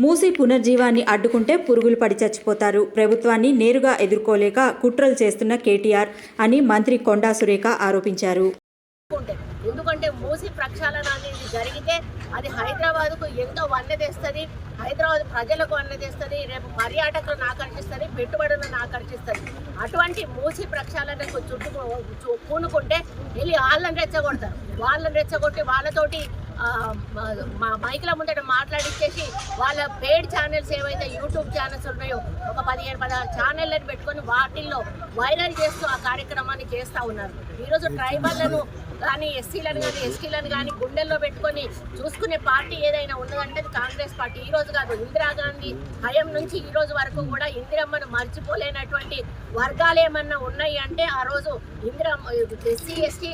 మూసీ పునర్జీవాన్ని అడ్డుకుంటే పురుగులు పడి చచ్చిపోతారు. ప్రభుత్వాన్ని నేరుగా ఎదుర్కోలేక కుట్రలు చేస్తున్న కేటీఆర్ అని మంత్రి కొండా సురేఖ ఆరోపించారు. ఎందుకంటే మూసీ ప్రక్షాళన అనేది జరిగితే అది హైదరాబాద్కు ఎంతో వన్నె తెస్తుంది, హైదరాబాద్ ప్రజలకు వన్నె తెస్తుంది, రేపు పర్యాటకులను ఆకర్షిస్తుంది, పెట్టుబడులను ఆకర్షిస్తుంది. అటువంటి మూసీ ప్రక్షాళనకు పూనుకుంటే వెళ్ళి వాళ్ళని రెచ్చగొడతారు. వాళ్ళని రెచ్చగొట్టి వాళ్ళతోటి మా మైకుల ముందట మాట్లాడిచ్చేసి వాళ్ళ పేడ్ ఛానల్స్ ఏవైతే యూట్యూబ్ ఛానల్స్ ఉన్నాయో ఒక 15-16 ఛానళ్ళని పెట్టుకొని వాటిల్లో వైరల్ చేస్తూ ఆ కార్యక్రమాన్ని చేస్తూ ఉన్నారు. ఈరోజు ట్రైబల్లను కానీ ఎస్సీలను కానీ ఎస్టీలను కానీ గుండెల్లో పెట్టుకొని చూసుకునే పార్టీ ఏదైనా ఉన్నదంటే కాంగ్రెస్ పార్టీ. ఈరోజు కాదు, ఇందిరాగాంధీ హయం నుంచి ఈ రోజు వరకు కూడా ఇందిరమ్మను మర్చిపోలేనటువంటి వర్గాలు ఏమన్నా ఉన్నాయి అంటే ఆ రోజు ఎస్సీ ఎస్టీ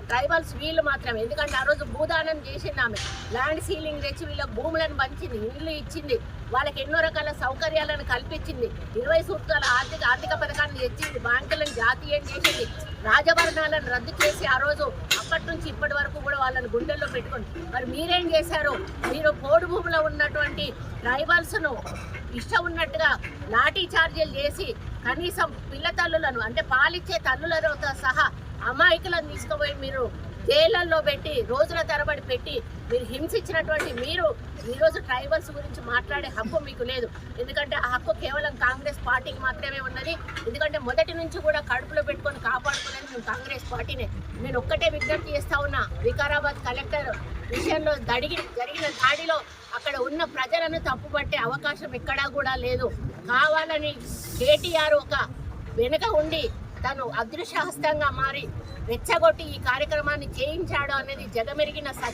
ట్రైబల్స్ వీళ్ళు మాత్రమే. ఎందుకంటే ఆ రోజు భూదానం చేసింది ఆమె, ల్యాండ్ సీలింగ్ తెచ్చి వీళ్ళకి భూములను పంచింది, ఇల్లు ఇచ్చింది, వాళ్ళకి ఎన్నో రకాల సౌకర్యాలను కల్పించింది, 20 సూత్రాల ఆర్థిక పథకాన్ని తెచ్చింది, బ్యాంకులను జాతీయం చేసింది, రాజభరణాలను రద్దు చేసి ఆ రోజు అప్పటి నుంచి ఇప్పటి వరకు కూడా వాళ్ళని గుండెల్లో పెట్టుకోండి. మరి మీరేం చేశారు? మీరు పోడు భూమిలో ఉన్నటువంటి ట్రైబల్స్ను ఇష్టం ఉన్నట్టుగా లాఠీ చార్జీలు చేసి కనీసం పిల్ల తల్లులను అంటే పాలిచ్చే తల్లులతో సహా అమాయకులను తీసుకుపోయి మీరు జైళ్ళల్లో పెట్టి రోజుల తరబడి పెట్టి మీరు హింసించినటువంటి మీరు ఈరోజు ట్రైబల్స్ గురించి మాట్లాడే హక్కు మీకు లేదు. ఎందుకంటే ఆ హక్కు కేవలం కాంగ్రెస్ పార్టీకి మాత్రమే ఉన్నది. ఎందుకంటే మొదటి నుంచి కూడా కడుపులో పెట్టుకొని కాపాడుకునేది మేము కాంగ్రెస్ పార్టీనే. నేను ఒక్కటే విజ్ఞప్తి చేస్తా ఉన్నా, వికారాబాద్ కలెక్టర్ విషయంలో జరిగిన దాడిలో అక్కడ ఉన్న ప్రజలను తప్పుపట్టే అవకాశం ఎక్కడా కూడా లేదు. కావాలని కేటీఆర్ ఒక వెనుక ఉండి తను అదృశ్యహస్తంగా మారి రెచ్చగొట్టి ఈ కార్యక్రమాన్ని చేయించాడు అనేది జగమెరిగిన